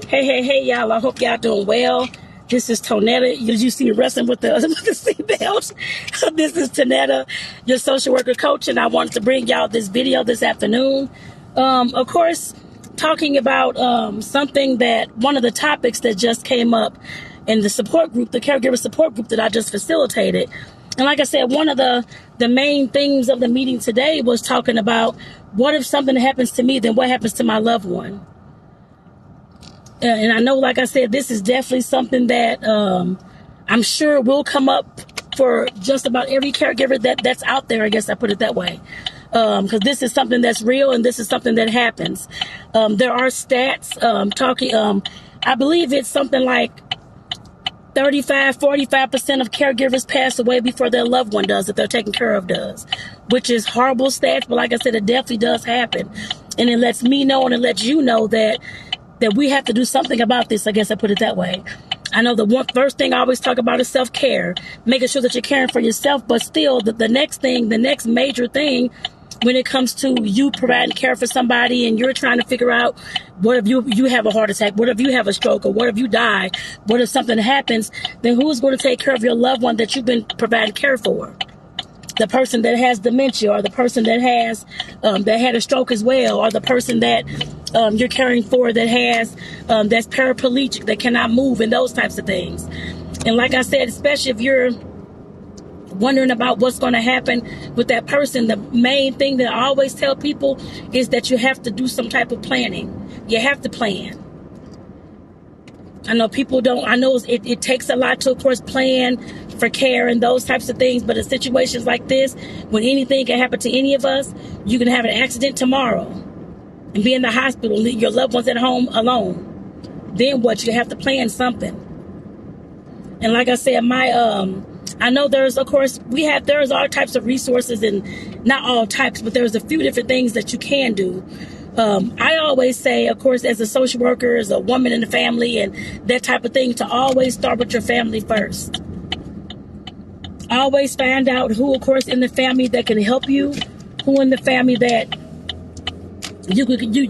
Hey, y'all. I hope y'all doing well. This is Tonetta. You see me wrestling with the seatbelt. This is Tonetta, your social worker coach, and I wanted to bring y'all this video this afternoon. Of course, talking about something that one of the topics that just came up in the support group, the caregiver support group that I just facilitated. And like I said, one of the main themes of the meeting today was talking about what if something happens to me, then what happens to my loved one? And I know, like I said, this is definitely something that I'm sure will come up for just about every caregiver that's out there. I guess I put it that way. Because this is something that's real and this is something that happens. There are stats talking, I believe it's something like 45% of caregivers pass away before their loved one does, if they're taken care of does, which is horrible stats. But like I said, it definitely does happen. And it lets me know and it lets you know that we have to do something about this. I guess I put it that way. I know the first thing I always talk about is self-care, making sure that you're caring for yourself, but still the next major thing when it comes to you providing care for somebody and you're trying to figure out what if you have a heart attack, what if you have a stroke, or what if you die, what if something happens, then who's going to take care of your loved one that you've been providing care for? The person that has dementia, or the person that has that had a stroke as well, or the person that you're caring for that has that's paraplegic, that cannot move, and those types of things. And like I said, especially if you're wondering about what's going to happen with that person, the main thing that I always tell people is that you have to do some type of planning. You have to plan. I know people don't, I know it takes a lot to, of course, plan for care and those types of things, but in situations like this, when anything can happen to any of us, you can have an accident tomorrow and be in the hospital, leave your loved ones at home alone. Then what? You have to plan something. And like I said, I know there's, of course, there's all types of resources, and not all types, but there's a few different things that you can do. I always say, of course, as a social worker, as a woman in the family and that type of thing, to always start with your family first. Always find out who, of course, in the family that can help you, who in the family that you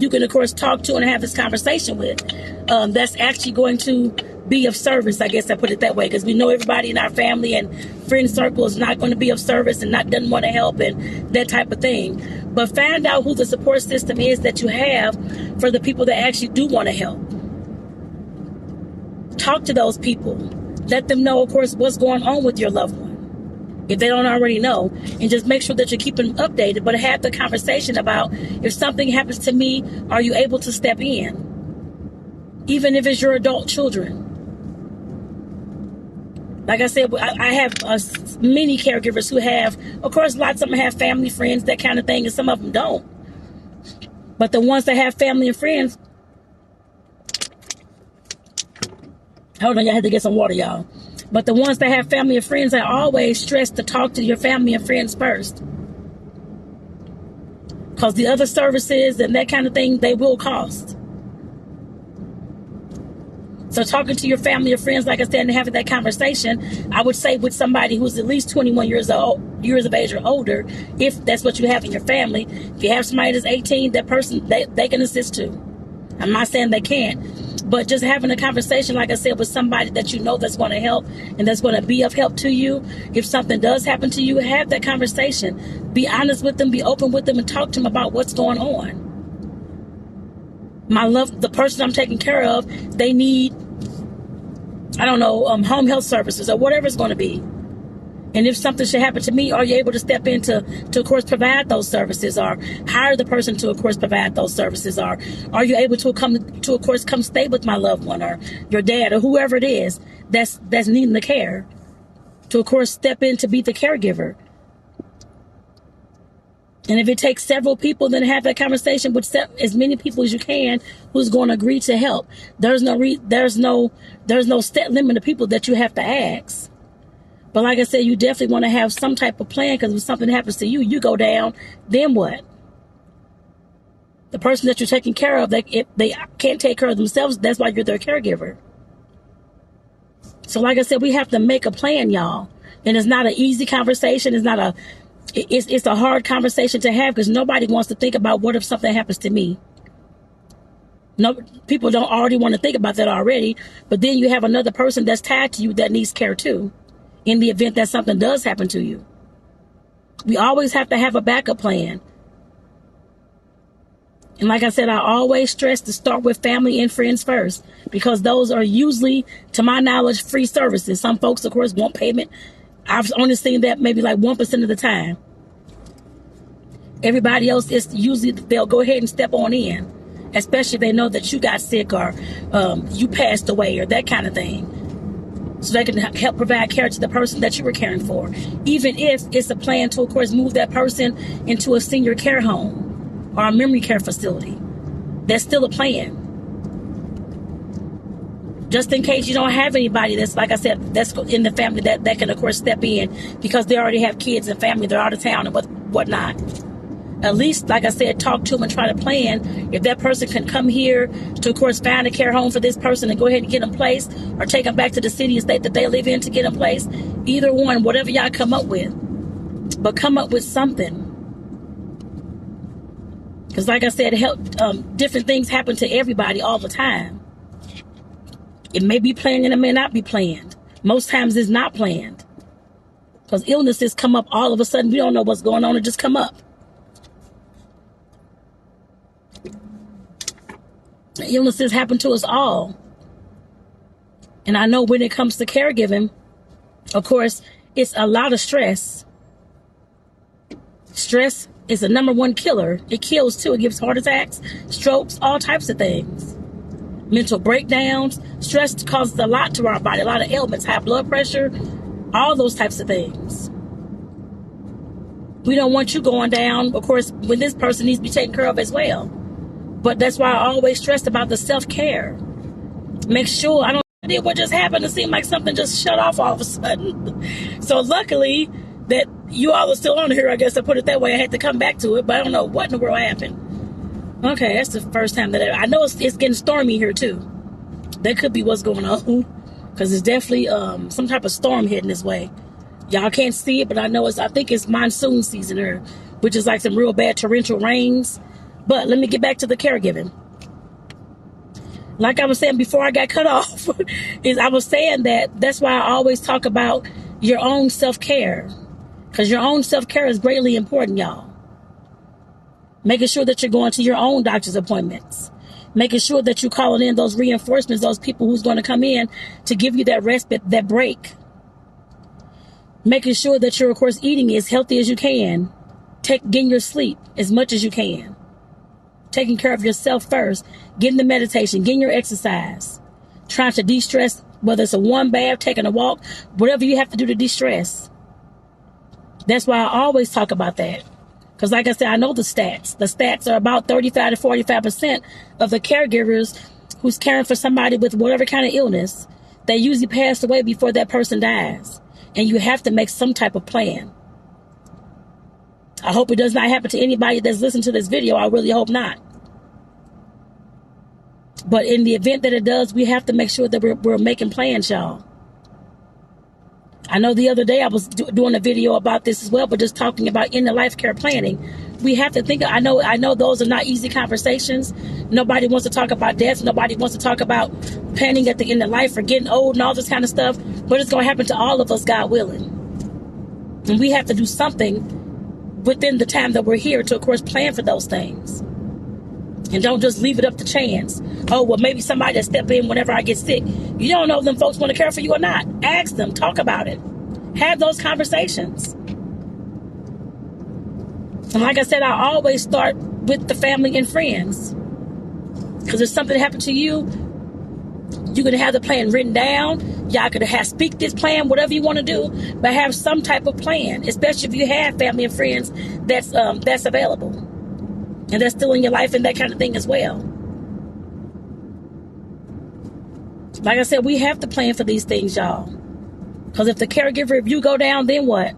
can, of course, talk to and have this conversation with. That's actually going to be of service, I guess I put it that way, because we know everybody in our family and friend circle is not going to be of service and doesn't want to help and that type of thing. But find out who the support system is that you have for the people that actually do want to help. Talk to those people. Let them know, of course, what's going on with your loved one, if they don't already know, and just make sure that you're keeping them updated. But have the conversation about, if something happens to me, are you able to step in? Even if it's your adult children. Like I said, I have many caregivers who have, of course, lots of them have family, friends, that kind of thing, and some of them don't. But the ones that have family and friends, hold on, I had to get some water, y'all. But the ones that have family and friends, I always stress to talk to your family and friends first. Because the other services and that kind of thing, they will cost. So talking to your family or friends, like I said, and having that conversation, I would say with somebody who's at least 21 years of age or older, if that's what you have in your family. If you have somebody that's 18, that person, they can assist too. I'm not saying they can't, but just having a conversation, like I said, with somebody that you know that's going to help and that's going to be of help to you. If something does happen to you, have that conversation. Be honest with them, be open with them, and talk to them about what's going on. The person I'm taking care of, they need, I don't know, home health services or whatever it's going to be. And if something should happen to me, are you able to step in to of course, provide those services, or hire the person to, of course, provide those services? Or are you able to, of course, come stay with my loved one, or your dad, or whoever it is that's needing the care, to, of course, step in to be the caregiver? And if it takes several people, then have that conversation with as many people as you can who's going to agree to help. There's no set limit of people that you have to ask. But like I said, you definitely want to have some type of plan, because if something happens to you, you go down, then what? The person that you're taking care of, if they can't take care of themselves, that's why you're their caregiver. So like I said, we have to make a plan, y'all. And it's not an easy conversation. It's a hard conversation to have, because nobody wants to think about what if something happens to me. No, people don't already want to think about that already, but then you have another person that's tied to you that needs care too, in the event that something does happen to you. We always have to have a backup plan. And like I said, I always stress to start with family and friends first, because those are usually, to my knowledge, free services. Some folks, of course, want payment. I've only seen that maybe like 1% of the time. Everybody else is usually, they'll go ahead and step on in, especially if they know that you got sick or you passed away or that kind of thing. So they can help provide care to the person that you were caring for. Even if it's a plan to, of course, move that person into a senior care home or a memory care facility. That's still a plan. Just in case you don't have anybody that's, like I said, that's in the family that can, of course, step in because they already have kids and family, they're out of town and whatnot. At least, like I said, talk to them and try to plan if that person can come here to, of course, find a care home for this person and go ahead and get them placed, or take them back to the city and state that they live in to get them placed. Either one, whatever y'all come up with. But come up with something. Because like I said, different things happen to everybody all the time. It may be planned and it may not be planned. Most times it's not planned. Because illnesses come up all of a sudden. We don't know what's going on. It just come up. Illnesses happen to us all. And I know when it comes to caregiving, of course, it's a lot of stress. Stress is the #1 killer. It kills too. It gives heart attacks, strokes, all types of things. Mental breakdowns. Stress causes a lot to our body, a lot of ailments, high blood pressure, all those types of things. We don't want you going down, of course, when this person needs to be taken care of as well. But that's why I always stress about the self-care. Make sure, I don't know what just happened. It seemed like something just shut off all of a sudden. So luckily that you all are still on here, I guess I put it that way. I had to come back to it, but I don't know what in the world happened. Okay, that's the first time that I know it's getting stormy here too. That could be what's going on, because it's definitely some type of storm heading this way. Y'all can't see it, but I think it's monsoon season here, which is like some real bad torrential rains. But let me get back to the caregiving. Like I was saying before I got cut off, I was saying that's why I always talk about your own self-care. Because your own self-care is greatly important, y'all. Making sure that you're going to your own doctor's appointments. Making sure that you're calling in those reinforcements, those people who's going to come in to give you that respite, that break. Making sure that you're, of course, eating as healthy as you can. Getting your sleep as much as you can. Taking care of yourself first. Getting the meditation. Getting your exercise. Trying to de-stress, whether it's a warm bath, taking a walk, whatever you have to do to de-stress. That's why I always talk about that. Because like I said, I know the stats. The stats are about 35 to 45% of the caregivers who's caring for somebody with whatever kind of illness, they usually pass away before that person dies. And you have to make some type of plan. I hope it does not happen to anybody that's listening to this video. I really hope not. But in the event that it does, we have to make sure that we're making plans, y'all. I know the other day I was doing a video about this as well, but just talking about end-of-life care planning. We have to think, I know those are not easy conversations. Nobody wants to talk about death. Nobody wants to talk about planning at the end of life or getting old and all this kind of stuff. But it's going to happen to all of us, God willing. And we have to do something within the time that we're here to, of course, plan for those things. And don't just leave it up to chance. Oh, well, maybe somebody will step in whenever I get sick. You don't know if them folks want to care for you or not. Ask them. Talk about it. Have those conversations. And like I said, I always start with the family and friends. Because if something happened to you, you're going to have the plan written down. Y'all could speak this plan, whatever you want to do. But have some type of plan. Especially if you have family and friends that's available. And that's still in your life and that kind of thing as well. Like I said, we have to plan for these things, y'all. Because if the caregiver, if you go down, then what?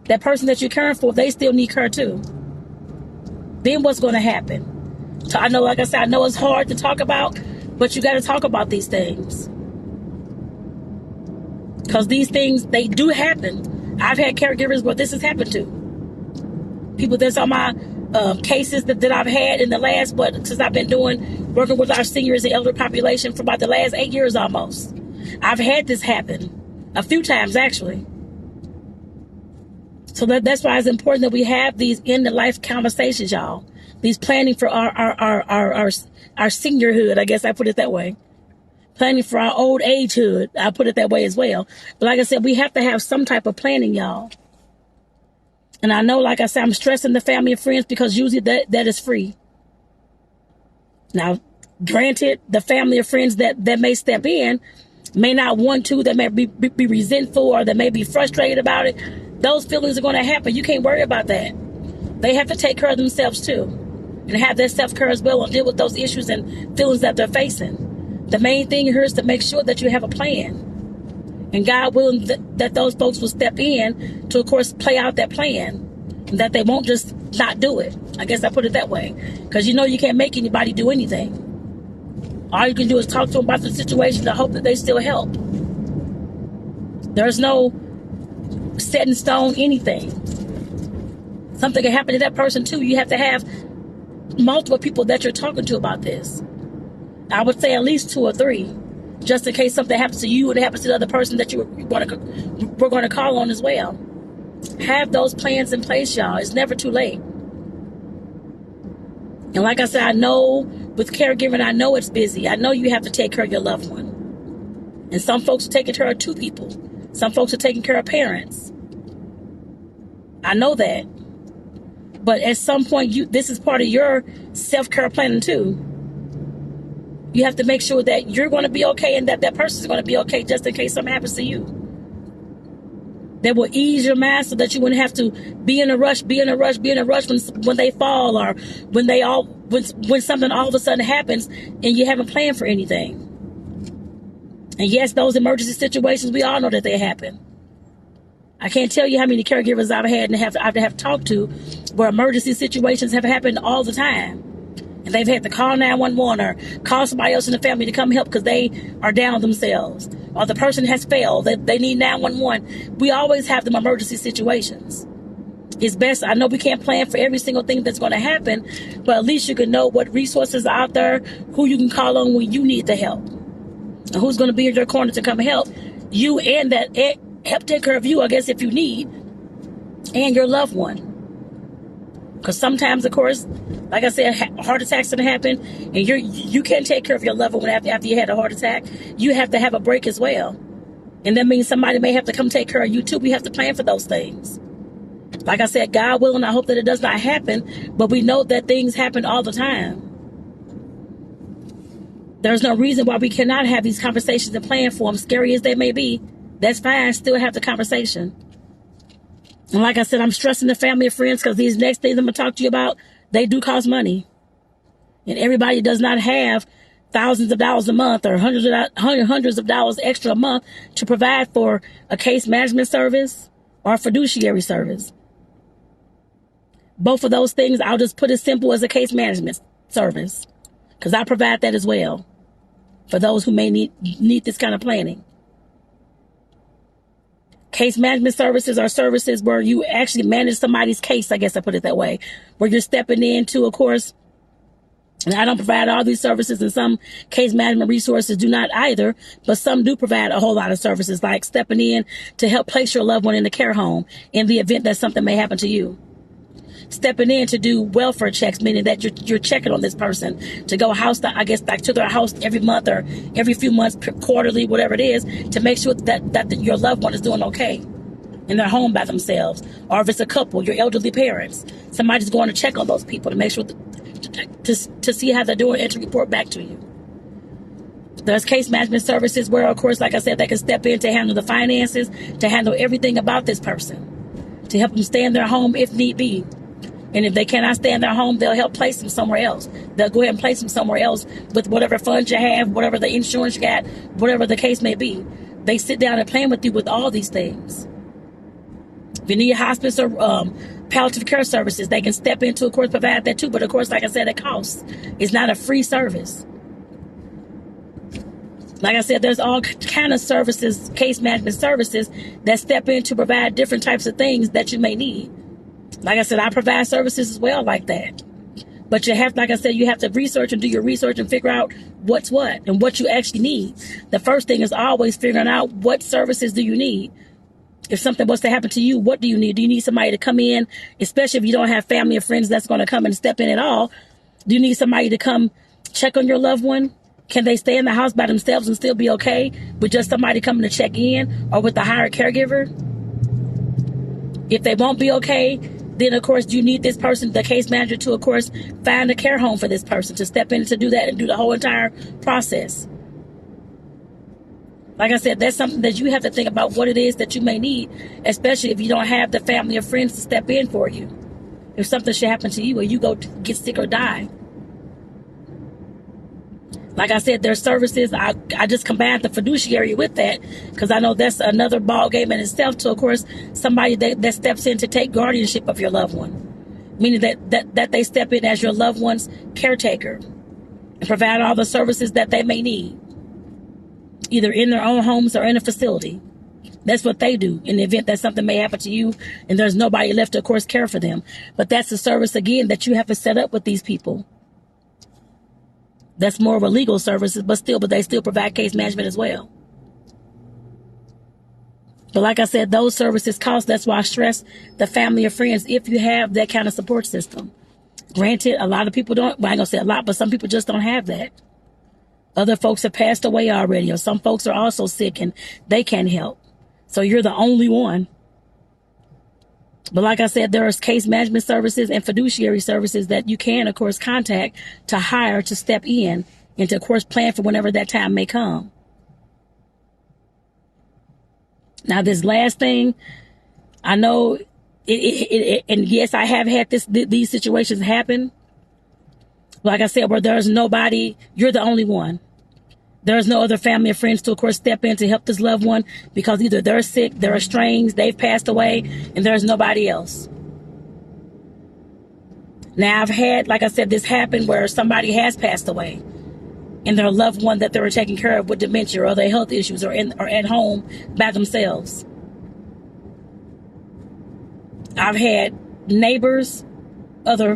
That person that you're caring for, they still need care too. Then what's going to happen? So I know, like I said, I know it's hard to talk about, but you got to talk about these things. Because these things, they do happen. I've had caregivers where this has happened to. People that's on my cases that I've had in the last, since I've been doing working with our seniors and elder population for about the last 8 years almost. I've had this happen a few times, actually. So that's why it's important that we have these end-of-life conversations, y'all. These planning for our seniorhood, I guess I put it that way. Planning for our old agehood, I put it that way as well. But like I said, we have to have some type of planning, y'all. And I know, like I said, I'm stressing the family and friends because usually that is free. Now, granted, the family or friends that may step in may not want to, that may be resentful or that may be frustrated about it. Those feelings are going to happen. You can't worry about that. They have to take care of themselves too and have their self-care as well and deal with those issues and feelings that they're facing. The main thing here is to make sure that you have a plan. And God willing that those folks will step in to, of course, play out that plan. And that they won't just not do it. I guess I put it that way. Because you know you can't make anybody do anything. All you can do is talk to them about the situation and hope that they still help. There's no set in stone anything. Something can happen to that person too. You have to have multiple people that you're talking to about this. I would say at least 2 or 3, just in case something happens to you and it happens to the other person that we're going to call on as well. Have those plans in place, y'all. It's never too late. And like I said, I know with caregiving, I know it's busy. I know you have to take care of your loved one. And some folks are taking care of 2 people. Some folks are taking care of parents. I know that. But at some point, this is part of your self-care planning too. You have to make sure that you're going to be okay and that person is going to be okay just in case something happens to you. That will ease your mind so that you wouldn't have to be in a rush when they fall or when something all of a sudden happens and you haven't planned for anything. And yes, those emergency situations, we all know that they happen. I can't tell you how many caregivers I've had and have talked to where emergency situations have happened all the time. And they've had to call 911 or call somebody else in the family to come help because they are down themselves. Or the person has failed. They need 911. We always have them emergency situations. It's best. I know we can't plan for every single thing that's going to happen, but at least you can know what resources are out there, who you can call on when you need the help, and who's going to be in your corner to come help you and help take care of you, I guess, if you need, and your loved one. Because sometimes, of course, like I said, heart attacks can happen, and you can't take care of your loved one after you had a heart attack. You have to have a break as well. And that means somebody may have to come take care of you too. We have to plan for those things. Like I said, God willing, I hope that it does not happen, but we know that things happen all the time. There's no reason why we cannot have these conversations and plan for them, scary as they may be. That's fine, still have the conversation. And like I said, I'm stressing the family and friends because these next things I'm going to talk to you about, they do cost money. And everybody does not have thousands of dollars a month or hundreds of dollars extra a month to provide for a case management service or a fiduciary service. Both of those things, I'll just put as simple as a case management service because I provide that as well for those who may need this kind of planning. Case management services are services where you actually manage somebody's case, I guess I put it that way, where you're stepping into, of course, and I don't provide all these services, and some case management resources do not either, but some do provide a whole lot of services, like stepping in to help place your loved one in the care home in the event that something may happen to you. Stepping in to do welfare checks, meaning that you're checking on this person, to go to their house every month or every few months, quarterly, whatever it is, to make sure that your loved one is doing okay in their home by themselves. Or if it's a couple, your elderly parents, somebody's going to check on those people to make sure to see how they're doing and to report back to you. There's case management services where, of course, like I said, they can step in to handle the finances, to handle everything about this person, to help them stay in their home if need be. And if they cannot stay in their home, they'll help place them somewhere else. They'll go ahead and place them somewhere else with whatever funds you have, whatever the insurance you got, whatever the case may be. They sit down and plan with you with all these things. If you need hospice or palliative care services, they can step in to, of course, provide that too. But, of course, like I said, it costs. It's not a free service. Like I said, there's all kind of services, case management services, that step in to provide different types of things that you may need. Like I said, I provide services as well like that. But you have, like I said, you have to research and do your research and figure out what's what and what you actually need. The first thing is always figuring out what services do you need. If something was to happen to you, what do you need? Do you need somebody to come in, especially if you don't have family or friends that's going to come and step in at all? Do you need somebody to come check on your loved one? Can they stay in the house by themselves and still be okay with just somebody coming to check in, or with a hired caregiver? If they won't be okay, then of course you need this person, the case manager, to of course find a care home for this person to step in to do that and do the whole entire process. Like I said, that's something that you have to think about what it is that you may need, especially if you don't have the family or friends to step in for you. If something should happen to you or you go get sick or die. Like I said, there's services. I just combined the fiduciary with that because I know that's another ball game in itself to, of course, somebody that steps in to take guardianship of your loved one. Meaning that they step in as your loved one's caretaker and provide all the services that they may need, either in their own homes or in a facility. That's what they do in the event that something may happen to you and there's nobody left to, of course, care for them. But that's a service, again, that you have to set up with these people. That's more of a legal services, but they still provide case management as well. But like I said, those services cost. That's why I stress the family or friends if you have that kind of support system. Granted, a lot of people don't, well, I ain't gonna say a lot, but some people just don't have that. Other folks have passed away already, or some folks are also sick and they can't help. So you're the only one. But like I said, there are case management services and fiduciary services that you can, of course, contact to hire to step in and to, of course, plan for whenever that time may come. Now, this last thing, I know, and yes, I have had these situations happen. Like I said, where there's nobody, you're the only one. There's no other family or friends to, of course, step in to help this loved one because either they're sick, they're estranged, they've passed away, and there's nobody else. Now, I've had, like I said, this happen where somebody has passed away and their loved one that they were taking care of with dementia or their health issues or at home by themselves. I've had neighbors, other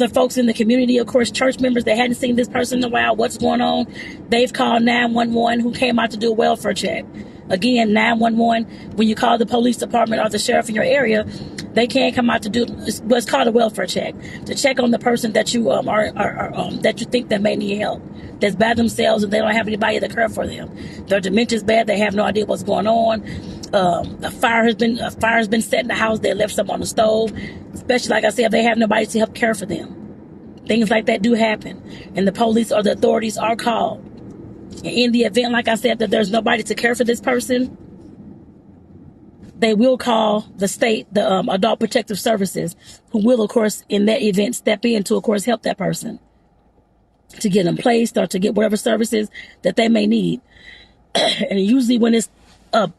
folks in the community, of course, church members that hadn't seen this person in a while. What's going on? They've called 911, who came out to do a welfare check. Again, 911, when you call the police department or the sheriff in your area, they can't come out to do what's called a welfare check, to check on the person that you that you think that may need help, that's by themselves and they don't have anybody to care for them. Their dementia's bad. They have no idea what's going on. A fire has been set in the house. They left some on the stove. Especially, like I said, if they have nobody to help care for them. Things like that do happen. And the police or the authorities are called. And in the event, like I said, that there's nobody to care for this person, they will call the state, the Adult Protective Services, who will, of course, in that event, step in to, of course, help that person to get them placed or to get whatever services that they may need. And usually when it's a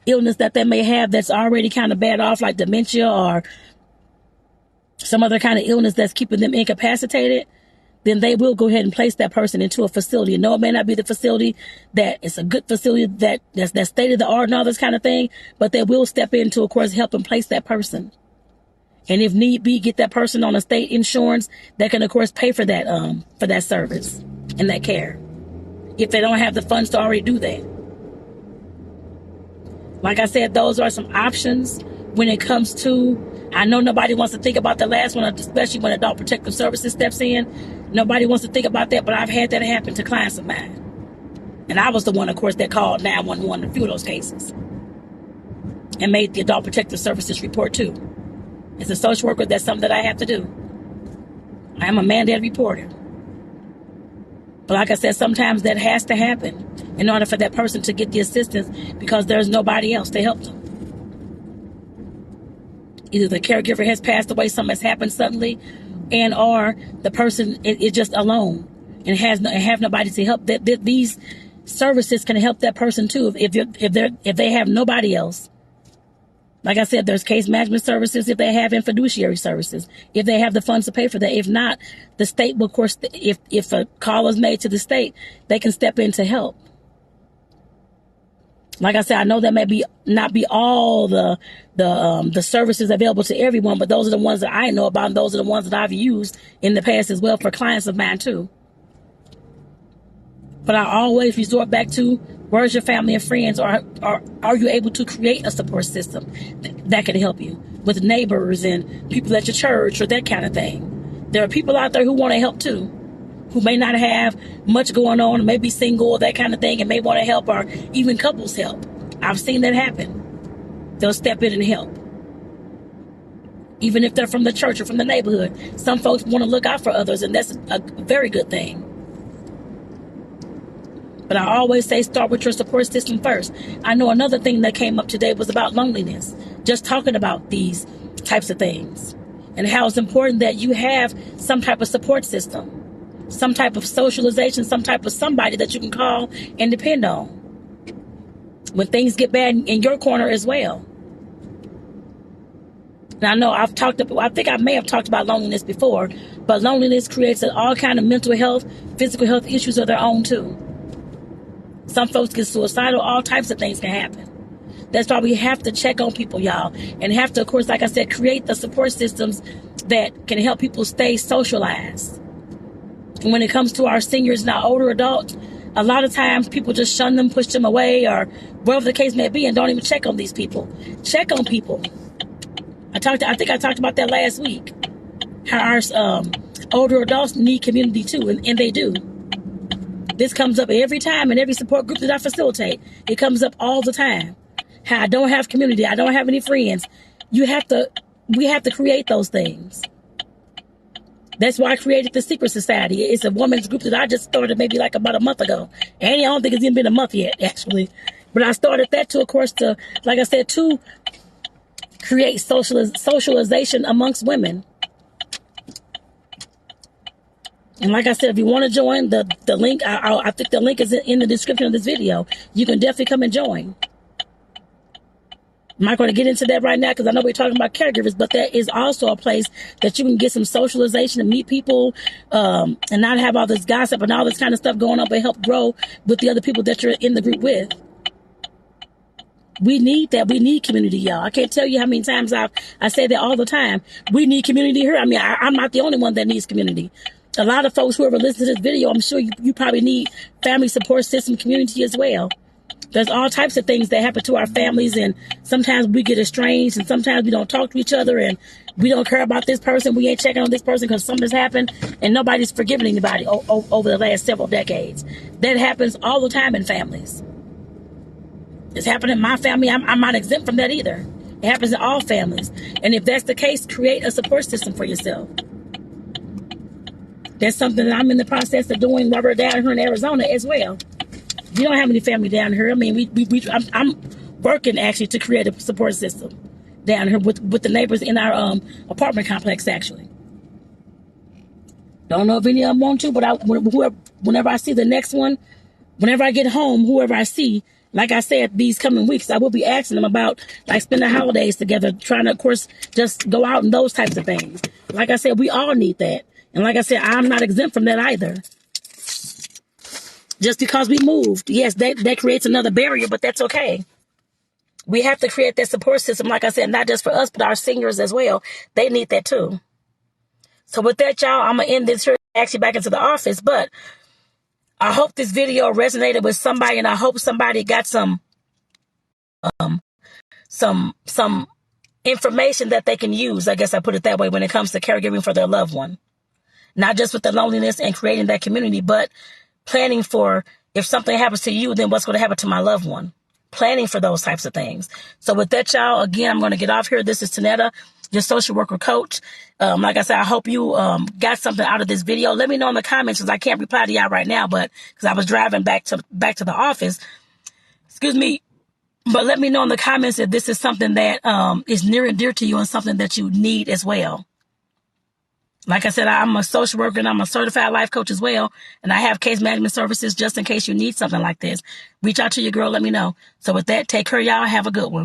illness that they may have that's already kind of bad off, like dementia or some other kind of illness that's keeping them incapacitated, then they will go ahead and place that person into a facility. And no, it may not be the facility that it's a good facility that's state of the art and all this kind of thing, but they will step in to, of course, help and place that person. And if need be, get that person on a state insurance that can, of course, pay for that service and that care, if they don't have the funds to already do that. Like I said, those are some options when it comes to, I know nobody wants to think about the last one, especially when Adult Protective Services steps in. Nobody wants to think about that, but I've had that happen to clients of mine. And I was the one, of course, that called 911 in a few of those cases and made the Adult Protective Services report too. As a social worker, that's something that I have to do. I am a mandated reporter. But like I said, sometimes that has to happen in order for that person to get the assistance because there's nobody else to help them. Either the caregiver has passed away, something has happened suddenly, and or the person is just alone and have nobody to help. That these services can help that person too if they have nobody else. Like I said, there's case management services if they have, and fiduciary services if they have the funds to pay for that. If not, the state will, of course, if a call is made to the state, they can step in to help. Like I said, I know that may not be all the services available to everyone, but those are the ones that I know about, and those are the ones that I've used in the past as well for clients of mine too. But I always resort back to, where's your family and friends, or are you able to create a support system that can help you with neighbors and people at your church or that kind of thing? There are people out there who want to help too, who may not have much going on, may be single or that kind of thing, and may want to help, or even couples help. I've seen that happen. They'll step in and help. Even if they're from the church or from the neighborhood, some folks want to look out for others, and that's a very good thing. But I always say start with your support system first. I know another thing that came up today was about loneliness. Just talking about these types of things and how it's important that you have some type of support system, some type of socialization, some type of somebody that you can call and depend on when things get bad in your corner as well. And I know I think I may have talked about loneliness before, but loneliness creates all kind of mental health, physical health issues of their own too. Some folks get suicidal. All types of things can happen. That's why we have to check on people, y'all. And have to, of course, like I said, create the support systems that can help people stay socialized. And when it comes to our seniors and our older adults, a lot of times people just shun them, push them away, or whatever the case may be, and don't even check on these people. Check on people. I think I talked about that last week. How our older adults need community too, and they do. This comes up every time in every support group that I facilitate. It comes up all the time. How I don't have community. I don't have any friends. We have to create those things. That's why I created the Secret Society. It's a women's group that I just started maybe like about a month ago. And I don't think it's even been a month yet, actually. But I started that to, of course, like I said, to create socialization amongst women. And like I said, if you want to join, the link, I think the link is in the description of this video. You can definitely come and join. I'm not going to get into that right now because I know we're talking about caregivers, but that is also a place that you can get some socialization and meet people and not have all this gossip and all this kind of stuff going on, but help grow with the other people that you're in the group with. We need that. We need community, y'all. I can't tell you how many times I say that all the time. We need community here. I mean, I'm not the only one that needs community. A lot of folks, whoever listens to this video, I'm sure you probably need family support system community as well. There's all types of things that happen to our families, and sometimes we get estranged, and sometimes we don't talk to each other, and we don't care about this person. We ain't checking on this person because something's happened, and nobody's forgiven anybody over the last several decades. That happens all the time in families. It's happened in my family. I'm not exempt from that either. It happens in all families. And if that's the case, create a support system for yourself. That's something that I'm in the process of doing while we're down here in Arizona as well. We don't have any family down here. I mean, I'm working actually to create a support system down here with the neighbors in our apartment complex, actually. Don't know if any of them want to, but whenever I see the next one, whenever I get home, whoever I see, like I said, these coming weeks, I will be asking them about like spending the holidays together, trying to, of course, just go out and those types of things. Like I said, we all need that. And like I said, I'm not exempt from that either. Just because we moved, yes, that creates another barrier, but that's okay. We have to create that support system, like I said, not just for us, but our seniors as well. They need that too. So with that, y'all, I'm going to end this here, actually back into the office. But I hope this video resonated with somebody, and I hope somebody got some information that they can use. I guess I put it that way when it comes to caregiving for their loved one. Not just with the loneliness and creating that community, but planning for if something happens to you, then what's going to happen to my loved one. Planning for those types of things. So with that, y'all, again, I'm going to get off here. This is Tonetta, your social worker coach. Like I said, I hope you got something out of this video. Let me know in the comments because I can't reply to y'all right now, but because I was driving back to the office. Excuse me. But let me know in the comments if this is something that is near and dear to you and something that you need as well. Like I said, I'm a social worker and I'm a certified life coach as well. And I have case management services just in case you need something like this. Reach out to your girl. Let me know. So with that, take care, y'all. Have a good one.